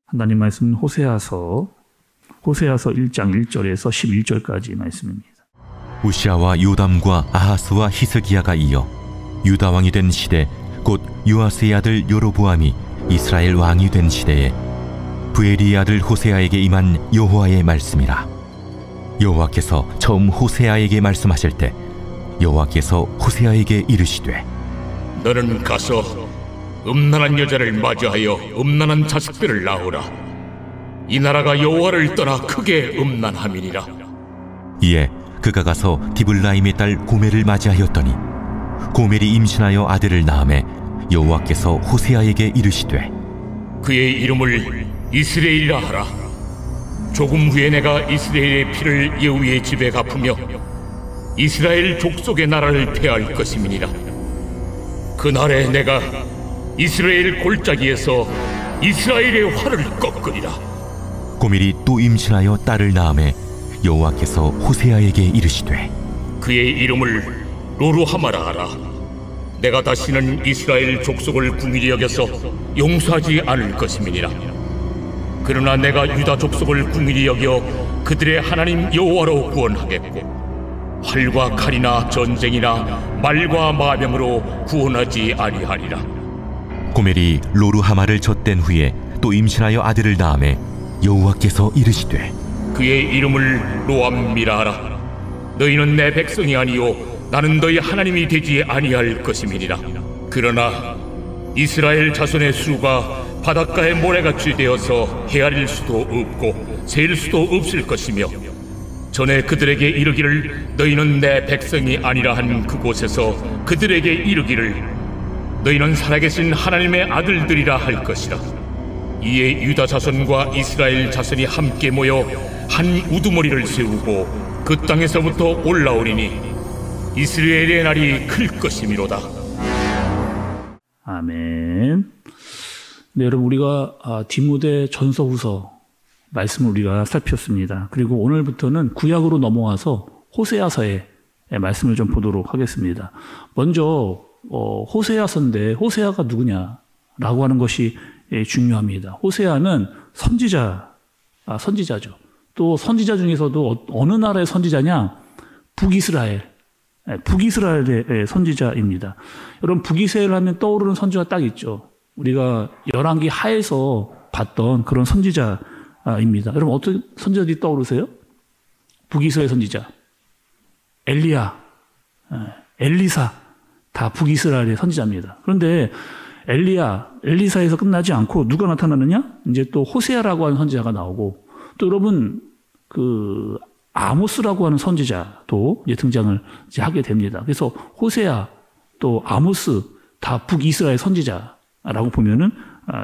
하나님 말씀 호세아서 1장 1절에서 11절까지 말씀입니다. 우시아와 요담과 아하스와 히스기야가 이어 유다 왕이 된 시대, 곧 요아스의 아들 여로보암이 이스라엘 왕이 된 시대에 브에리의 아들 호세아에게 임한 여호와의 말씀이라. 여호와께서 처음 호세아에게 말씀하실 때 여호와께서 호세아에게 이르시되, 너는 가서 음란한 여자를 맞이하여 음란한 자식들을 낳으라. 이 나라가 여호와를 떠나 크게 음란함이니라. 이에 그가 가서 디블라임의 딸 고멜을 맞이하였더니 고멜이 임신하여 아들을 낳음에 여호와께서 호세아에게 이르시되, 그의 이름을 이스라엘이라 하라. 조금 후에 내가 이스라엘의 피를 예후의 집에 갚으며 이스라엘 족속의 나라를 폐할 것임이니라. 그날에 내가 이스라엘 골짜기에서 이스라엘의 활을 꺾으리라. 고멜이 또 임신하여 딸을 낳음에 여호와께서 호세아에게 이르시되, 그의 이름을 로루하마라 하라. 내가 다시는 이스라엘 족속을 궁일히 여겨서 용서하지 않을 것임이니라. 그러나 내가 유다 족속을 궁일히 여겨 그들의 하나님 여호와로 구원하겠고 활과 칼이나 전쟁이나 말과 마병으로 구원하지 아니하리라. 고멜이 로루하마를 젖된 후에 또 임신하여 아들을 낳음에 여호와께서 이르시되, 그의 이름을 로암미라 하라. 너희는 내 백성이 아니요 나는 너희 하나님이 되지 아니할 것임이니라. 그러나 이스라엘 자손의 수가 바닷가의 모래같이 되어서 헤아릴 수도 없고 셀 수도 없을 것이며, 전에 그들에게 이르기를 너희는 내 백성이 아니라 한 그곳에서 그들에게 이르기를 너희는 살아계신 하나님의 아들들이라 할 것이라. 이에 유다 자손과 이스라엘 자손이 함께 모여 한 우두머리를 세우고 그 땅에서부터 올라오리니 이스라엘의 날이 클 것이미로다. 아멘. 네, 여러분, 우리가 디모데 전서후서 말씀을 우리가 살폈습니다. 그리고 오늘부터는 구약으로 넘어와서 호세아서의 말씀을 좀 보도록 하겠습니다. 먼저 호세아서인데 호세아가 누구냐라고 하는 것이 중요합니다. 호세아는 선지자죠. 또 선지자 중에서도 어느 나라의 선지자냐? 북이스라엘의 선지자입니다. 여러분, 북이스라엘 하면 떠오르는 선지자가 딱 있죠. 우리가 열왕기 하에서 봤던 그런 선지자입니다. 여러분, 어떤 선지자들이 떠오르세요? 북이스라엘 선지자, 엘리야, 엘리사, 다 북이스라엘의 선지자입니다. 그런데 엘리사에서 끝나지 않고 누가 나타나느냐? 이제 또 호세아라고 하는 선지자가 나오고, 또 여러분 그 아모스라고 하는 선지자도 이제 등장을 이제 하게 됩니다. 그래서 호세아 또 아모스 다 북이스라엘 선지자라고 보면은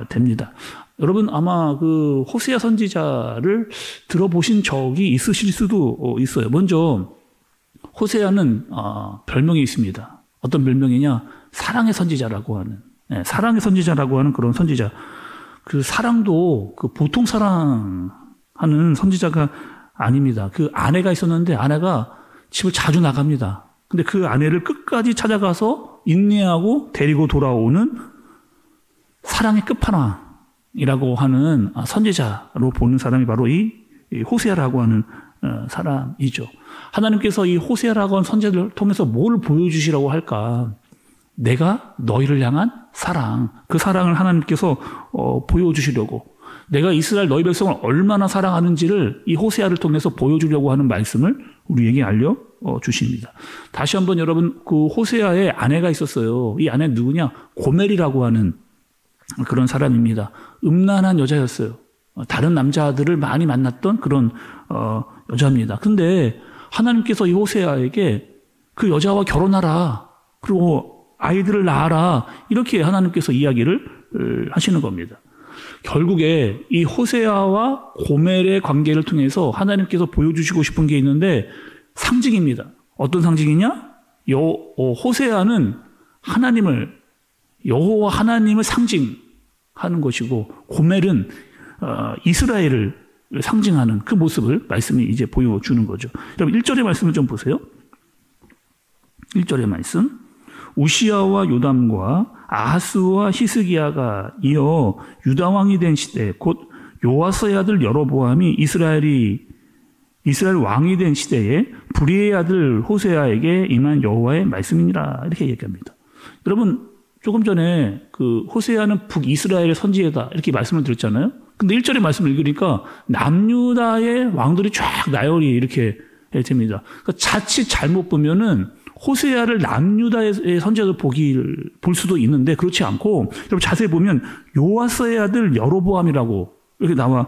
됩니다. 여러분 아마 그 호세아 선지자를 들어보신 적이 있으실 수도 있어요. 먼저 호세아는 별명이 있습니다. 어떤 별명이냐? 사랑의 선지자라고 하는, 사랑의 선지자라고 하는 그런 선지자. 그 사랑도 그 보통 사랑하는 선지자가 아닙니다. 그 아내가 있었는데 아내가 집을 자주 나갑니다. 근데 그 아내를 끝까지 찾아가서 인내하고 데리고 돌아오는 사랑의 끝판왕이라고 하는 선지자로 보는 사람이 바로 이 호세아라고 하는 사람이죠. 하나님께서 이 호세아라고 하는 선지자를 통해서 뭘 보여주시라고 할까? 내가 너희를 향한 사랑, 그 사랑을 하나님께서 보여주시려고, 내가 이스라엘 너희 백성을 얼마나 사랑하는지를 이 호세아를 통해서 보여주려고 하는 말씀을 우리에게 알려주십니다. 다시 한번 여러분, 그 호세아의 아내가 있었어요. 이 아내는 누구냐? 고멜이라고 하는 그런 사람입니다. 음란한 여자였어요. 다른 남자들을 많이 만났던 그런 여자입니다. 근데 하나님께서 이 호세아에게 그 여자와 결혼하라, 그리고 아이들을 낳아라, 이렇게 하나님께서 이야기를 하시는 겁니다. 결국에 이 호세아와 고멜의 관계를 통해서 하나님께서 보여주시고 싶은 게 있는데 상징입니다. 어떤 상징이냐? 호세아는 여호와 하나님을 상징하는 것이고, 고멜은 이스라엘을 상징하는 그 모습을 말씀이 이제 보여주는 거죠. 여러분 1절의 말씀을 좀 보세요. 1절의 말씀. 우시아와 요담과 아하스와 히스기야가 이어 유다 왕이 된 시대, 곧 요아스의 아들 여로보암이 이스라엘 왕이 된 시대에 브리의 아들 호세아에게 임한 여호와의 말씀이니라 이렇게 얘기합니다. 여러분 조금 전에 그 호세아는 북이스라엘의 선지자다 이렇게 말씀을 드렸잖아요. 근데 1절의 말씀을 읽으니까 남유다의 왕들이 쫙 나열이 이렇게 됩니다. 그러니까 자칫 잘못 보면은 호세아를 남유다의 선지자로 볼 수도 있는데 그렇지 않고 여러분 자세히 보면 요아스의 아들 여로보암이라고 이렇게 나와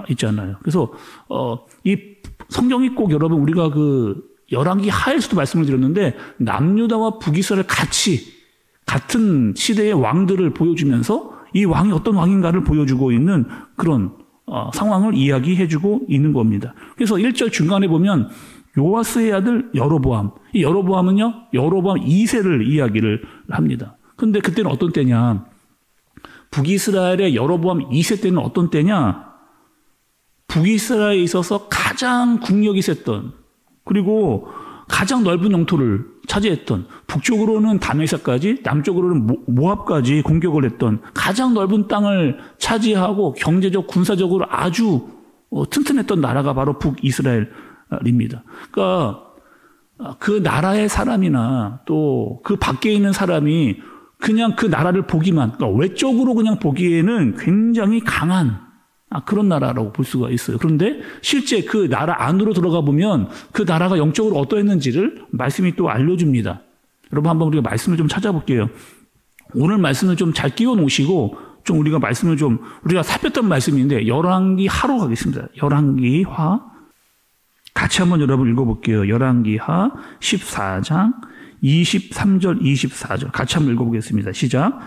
있잖아요. 그래서 이 성경이 꼭 여러분 우리가 그 열왕기 하에서도 말씀을 드렸는데 남유다와 북이스라엘 같은 시대의 왕들을 보여주면서 이 왕이 어떤 왕인가를 보여주고 있는 그런 상황을 이야기해주고 있는 겁니다. 그래서 1절 중간에 보면 요아스의 아들 여로보암. 이 여로보암은요, 여로보암 2세를 이야기를 합니다. 근데 그때는 어떤 때냐? 북이스라엘의 여로보암 2세 때는 어떤 때냐? 북이스라엘에 있어서 가장 국력이 셌던, 그리고 가장 넓은 영토를 차지했던, 북쪽으로는 다메섹까지, 남쪽으로는 모압까지 공격을 했던 가장 넓은 땅을 차지하고 경제적, 군사적으로 아주 튼튼했던 나라가 바로 북이스라엘입니다. 그러니까 그 나라의 사람이나 또 그 밖에 있는 사람이 그냥 그 나라를 보기만, 그러니까 외적으로 그냥 보기에는 굉장히 강한 그런 나라라고 볼 수가 있어요. 그런데 실제 그 나라 안으로 들어가 보면 그 나라가 영적으로 어떠했는지를 말씀이 또 알려줍니다. 여러분 한번 우리가 말씀을 좀 찾아볼게요. 오늘 말씀을 좀 잘 끼워 놓으시고 좀 우리가 말씀을 좀 우리가 살폈던 말씀인데 열왕기 하로 가겠습니다. 열왕기 하 같이 한번 여러분 읽어볼게요. 열왕기 하 14장 23절 24절 같이 한번 읽어보겠습니다. 시작.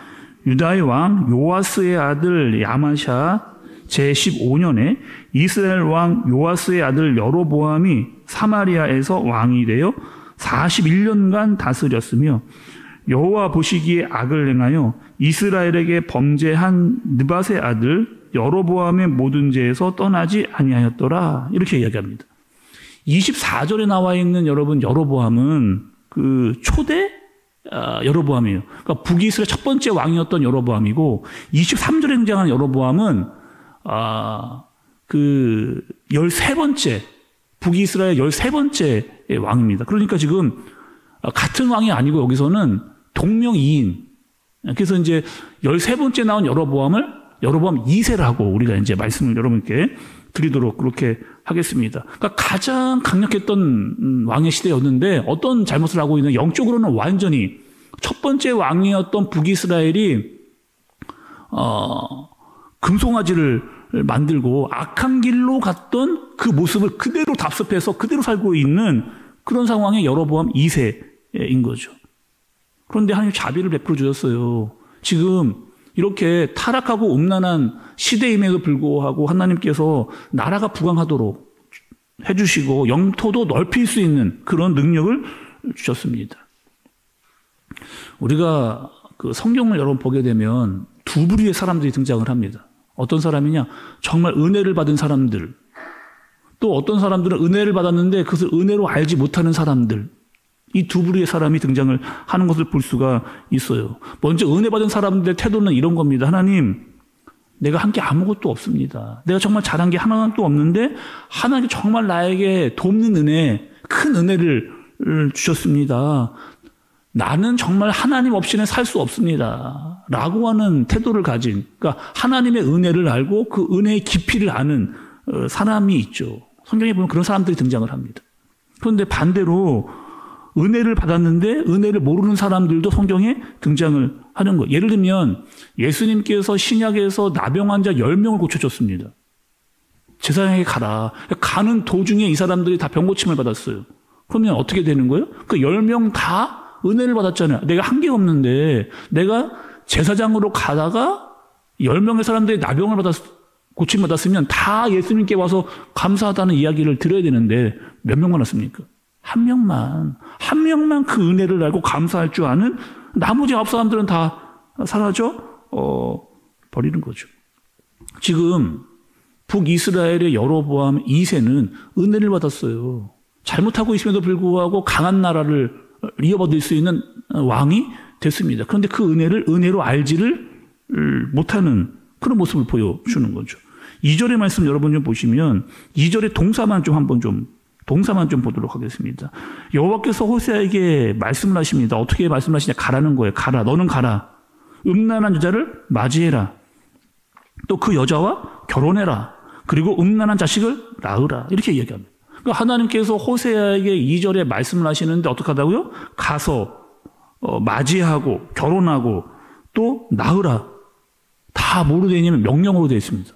유다의 왕 요아스의 아들 야마샤 제15년에 이스라엘 왕 요아스의 아들 여로보암이 사마리아에서 왕이 되어 41년간 다스렸으며 여호와 보시기에 악을 행하여 이스라엘에게 범죄한 느밧의 아들 여로보암의 모든 죄에서 떠나지 아니하였더라. 이렇게 이야기합니다. 24절에 나와 있는 여러분 여로보암은 그 초대 여로보암이에요. 그러니까 북이스라엘 첫 번째 왕이었던 여로보암이고 23절에 등장한 여로보암은 그 13번째 북이스라엘 13번째 왕입니다. 그러니까 지금 같은 왕이 아니고 여기서는 동명이인. 그래서 이제 13번째 나온 여로보암을 여로보암 2세라고 우리가 이제 말씀을 여러분께 드리도록 그렇게 하겠습니다. 그러니까 가장 강력했던 왕의 시대였는데 어떤 잘못을 하고 있는, 영적으로는 완전히 첫 번째 왕이었던 북이스라엘이 금송아지를 만들고 악한 길로 갔던 그 모습을 그대로 답습해서 그대로 살고 있는 그런 상황의 여로보암 2세인 거죠. 그런데 하나님 자비를 베풀어 주셨어요. 지금 이렇게 타락하고 음란한 시대임에도 불구하고 하나님께서 나라가 부강하도록 해주시고 영토도 넓힐 수 있는 그런 능력을 주셨습니다. 우리가 그 성경을 여러분 보게 되면 두 부류의 사람들이 등장을 합니다. 어떤 사람이냐? 정말 은혜를 받은 사람들. 또 어떤 사람들은 은혜를 받았는데 그것을 은혜로 알지 못하는 사람들. 이 두 부류의 사람이 등장을 하는 것을 볼 수가 있어요. 먼저 은혜 받은 사람들의 태도는 이런 겁니다. 하나님, 내가 한 게 아무것도 없습니다. 내가 정말 잘한 게 하나도 없는데 하나님 정말 나에게 돕는 은혜, 큰 은혜를 주셨습니다. 나는 정말 하나님 없이는 살 수 없습니다. 라고 하는 태도를 가진, 그러니까 하나님의 은혜를 알고 그 은혜의 깊이를 아는 사람이 있죠. 성경에 보면 그런 사람들이 등장을 합니다. 그런데 반대로 은혜를 받았는데 은혜를 모르는 사람들도 성경에 등장을 하는 거예요. 예를 들면 예수님께서 신약에서 나병 환자 10명을 고쳐줬습니다. 제사장에게 가라. 가는 도중에 이 사람들이 다 병고침을 받았어요. 그러면 어떻게 되는 거예요? 그 10명 다 은혜를 받았잖아요. 내가 한 게 없는데 내가 제사장으로 가다가 10명의 사람들이 나병을 고침 받았으면 다 예수님께 와서 감사하다는 이야기를 들어야 되는데 몇 명만 왔습니까? 한 명만 그 은혜를 알고 감사할 줄 아는 나머지 9사람들은 다 사라져 버리는 거죠. 지금 북이스라엘의 여로보암 2세는 은혜를 받았어요. 잘못하고 있음에도 불구하고 강한 나라를 이어받을 수 있는 왕이 됐습니다. 그런데 그 은혜를 은혜로 알지를 못하는 그런 모습을 보여주는 거죠. 2절의 말씀 여러분 좀 보시면 2절의 동사만 좀 보도록 하겠습니다. 여호와께서 호세아에게 말씀을 하십니다. 어떻게 말씀하시냐? 가라는 거예요. 가라. 너는 가라. 음란한 여자를 맞이해라. 또 그 여자와 결혼해라. 그리고 음란한 자식을 낳으라. 이렇게 이야기합니다. 그러니까 하나님께서 호세아에게 2절에 말씀을 하시는데 어떻게 하다고요? 가서 맞이하고 결혼하고 또 낳으라. 다 뭐로 되어 있냐면 명령으로 되어 있습니다.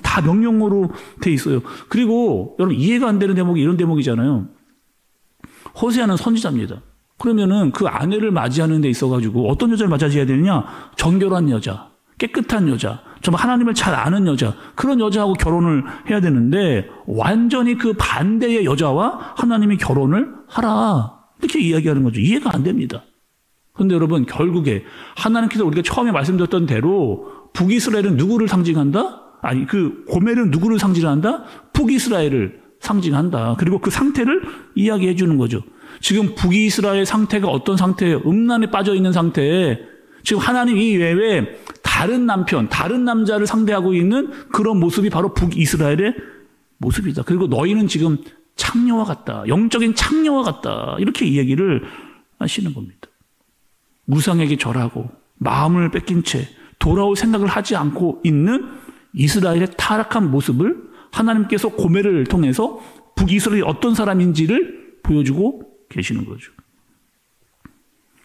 다 명령으로 되어 있어요. 그리고 여러분 이해가 안 되는 대목이 이런 대목이잖아요. 호세아는 선지자입니다. 그러면은 그 아내를 맞이하는 데 있어가지고 어떤 여자를 맞이해야 되느냐? 정결한 여자, 깨끗한 여자, 정말 하나님을 잘 아는 여자, 그런 여자하고 결혼을 해야 되는데 완전히 그 반대의 여자와 하나님이 결혼을 하라. 이렇게 이야기하는 거죠. 이해가 안 됩니다. 그런데 여러분 결국에 하나님께서 우리가 처음에 말씀드렸던 대로 북이스라엘은 누구를 상징한다? 아니 그 고멜은 누구를 상징한다? 북이스라엘을 상징한다. 그리고 그 상태를 이야기해 주는 거죠. 지금 북이스라엘 상태가 어떤 상태예요? 음란에 빠져 있는 상태에 지금 하나님 이외에 다른 남편, 다른 남자를 상대하고 있는 그런 모습이 바로 북이스라엘의 모습이다. 그리고 너희는 지금 창녀와 같다. 영적인 창녀와 같다. 이렇게 이야기를 하시는 겁니다. 우상에게 절하고 마음을 뺏긴 채 돌아올 생각을 하지 않고 있는 이스라엘의 타락한 모습을 하나님께서 고멜을 통해서 북이스라엘이 어떤 사람인지를 보여주고 계시는 거죠.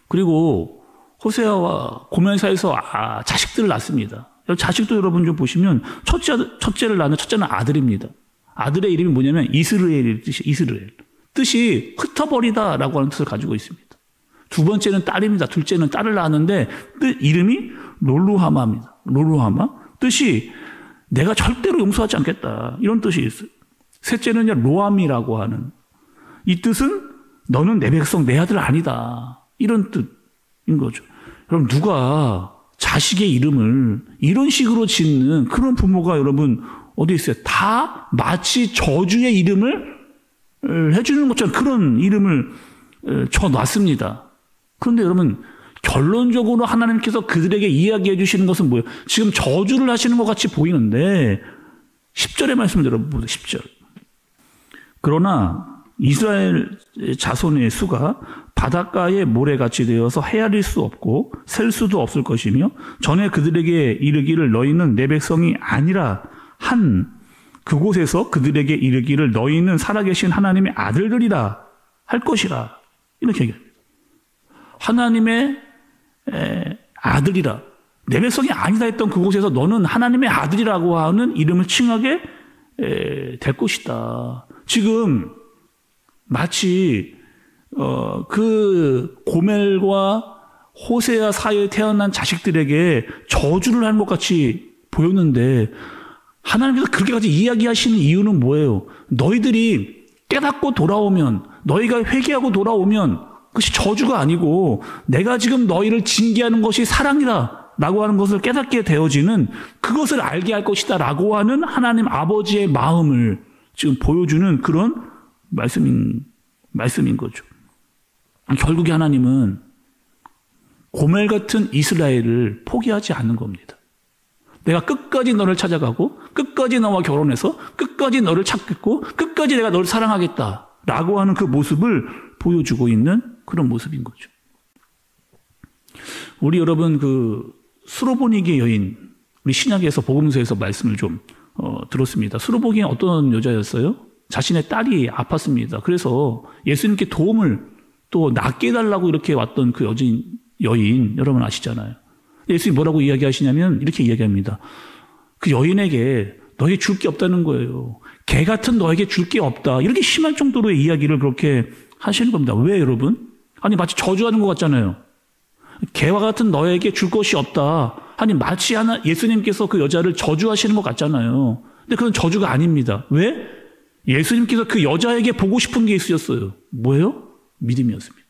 그리고 호세아와 고멜 사이에서 자식들을 낳습니다. 자식도 여러분 좀 보시면 첫째를 낳는 첫째는 아들입니다. 아들의 이름이 뭐냐면 이스라엘의 뜻이 이스라엘. 뜻이 흩어버리다라고 하는 뜻을 가지고 있습니다. 두 번째는 딸입니다. 둘째는 딸을 낳았는데 이름이 롤루하마입니다. 롤루하마. 뜻이 내가 절대로 용서하지 않겠다. 이런 뜻이 있어요. 셋째는 로암이라고 하는 이 뜻은 너는 내 백성 내 아들 아니다. 이런 뜻인 거죠. 여러분 누가 자식의 이름을 이런 식으로 짓는 그런 부모가 여러분 어디 있어요? 다 마치 저주의 이름을 해주는 것처럼 그런 이름을 쳐놨습니다. 그런데 여러분 결론적으로 하나님께서 그들에게 이야기해 주시는 것은 뭐예요? 지금 저주를 하시는 것 같이 보이는데 10절의 말씀을 여러분 보세요. 10절. 그러나 이스라엘 자손의 수가 바닷가의 모래같이 되어서 헤아릴 수 없고 셀 수도 없을 것이며 전에 그들에게 이르기를 너희는 내 백성이 아니라 한 그곳에서 그들에게 이르기를 너희는 살아계신 하나님의 아들들이라 할 것이라. 이렇게 얘기합니다. 하나님의 아들이라. 내 백성이 아니다 했던 그곳에서 너는 하나님의 아들이라고 하는 이름을 칭하게 될 것이다. 지금 마치 그 고멜과 호세아 사이에 태어난 자식들에게 저주를 하는 것 같이 보였는데 하나님께서 그렇게까지 이야기하시는 이유는 뭐예요? 너희들이 깨닫고 돌아오면, 너희가 회개하고 돌아오면 그것이 저주가 아니고 내가 지금 너희를 징계하는 것이 사랑이다 라고 하는 것을 깨닫게 되어지는, 그것을 알게 할 것이다 라고 하는 하나님 아버지의 마음을 지금 보여주는 그런 말씀인 거죠. 결국에 하나님은 고멜 같은 이스라엘을 포기하지 않는 겁니다. 내가 끝까지 너를 찾아가고 끝까지 너와 결혼해서 끝까지 너를 찾겠고 끝까지 내가 너를 사랑하겠다라고 하는 그 모습을 보여주고 있는 그런 모습인 거죠. 우리 여러분 그 수로보니게 여인, 우리 신약에서 복음서에서 말씀을 좀 들었습니다. 수로보니게 어떤 여자였어요? 자신의 딸이 아팠습니다. 그래서 예수님께 도움을 또 낫게 해달라고 이렇게 왔던 그 여인 여러분 아시잖아요. 예수님이 뭐라고 이야기하시냐면 이렇게 이야기합니다. 그 여인에게 너에게 줄 게 없다는 거예요. 개 같은 너에게 줄 게 없다. 이렇게 심할 정도로의 이야기를 그렇게 하시는 겁니다. 왜 여러분? 아니 마치 저주하는 것 같잖아요. 개와 같은 너에게 줄 것이 없다. 아니 마치 예수님께서 그 여자를 저주하시는 것 같잖아요. 근데 그건 저주가 아닙니다. 왜? 예수님께서 그 여자에게 보고 싶은 게 있으셨어요. 뭐예요? 믿음이었습니다.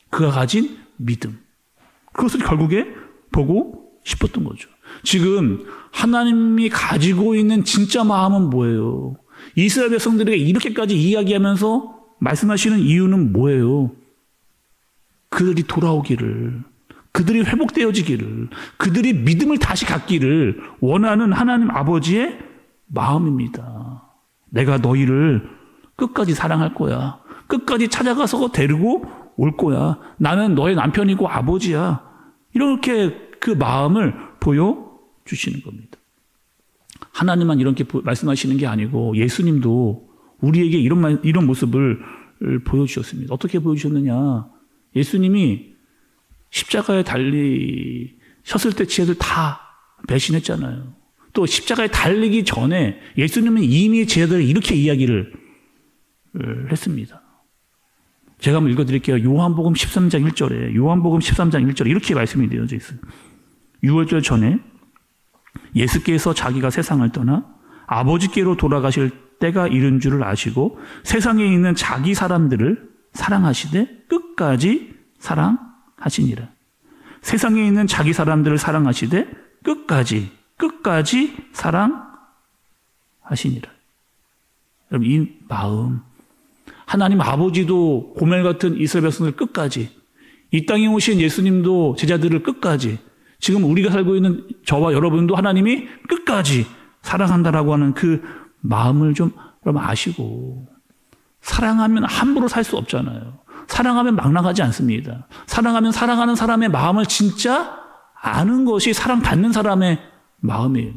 그가 가진 믿음. 그것을 결국에 보고 싶었던 거죠. 지금 하나님이 가지고 있는 진짜 마음은 뭐예요? 이스라엘 백성들에게 이렇게까지 이야기하면서 말씀하시는 이유는 뭐예요? 그들이 돌아오기를, 그들이 회복되어지기를, 그들이 믿음을 다시 갖기를 원하는 하나님 아버지의 마음입니다. 내가 너희를 끝까지 사랑할 거야. 끝까지 찾아가서 데리고 올 거야. 나는 너의 남편이고 아버지야. 이렇게 그 마음을 보여주시는 겁니다. 하나님만 이렇게 말씀하시는 게 아니고 예수님도 우리에게 이런 모습을 보여주셨습니다. 어떻게 보여주셨느냐. 예수님이 십자가에 달리셨을 때 지혜들 다 배신했잖아요. 또 십자가에 달리기 전에 예수님은 이미 제자들을 이렇게 이야기를 했습니다. 제가 한번 읽어드릴게요. 요한복음 13장 1절에 요한복음 13장 1절에 이렇게 말씀이 되어져 있어요. 6월절 전에 예수께서 자기가 세상을 떠나 아버지께로 돌아가실 때가 이른 줄을 아시고 세상에 있는 자기 사람들을 사랑하시되 끝까지 사랑하시니라. 세상에 있는 자기 사람들을 사랑하시되 끝까지 사랑하시니라. 여러분, 이 마음, 하나님 아버지도 고멜 같은 이스라엘 백성을 끝까지, 이 땅에 오신 예수님도 제자들을 끝까지, 지금 우리가 살고 있는 저와 여러분도 하나님이 끝까지 사랑한다라고 하는 그 마음을 좀 여러분 아시고, 사랑하면 함부로 살 수 없잖아요. 사랑하면 막 나가지 않습니다. 사랑하면 사랑하는 사람의 마음을 진짜 아는 것이 사랑받는 사람의 마음이에요.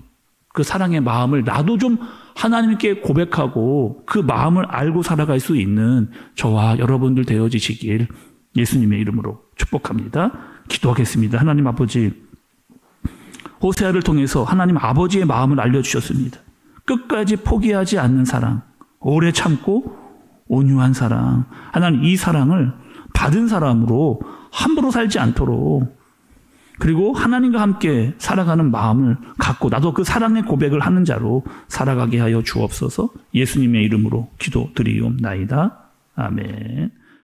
그 사랑의 마음을 나도 좀 하나님께 고백하고 그 마음을 알고 살아갈 수 있는 저와 여러분들 되어지시길 예수님의 이름으로 축복합니다. 기도하겠습니다. 하나님 아버지, 호세아를 통해서 하나님 아버지의 마음을 알려주셨습니다. 끝까지 포기하지 않는 사랑, 오래 참고 온유한 사랑, 하나님 이 사랑을 받은 사람으로 함부로 살지 않도록, 그리고 하나님과 함께 살아가는 마음을 갖고 나도 그 사랑의 고백을 하는 자로 살아가게 하여 주옵소서. 예수님의 이름으로 기도드리옵나이다. 아멘.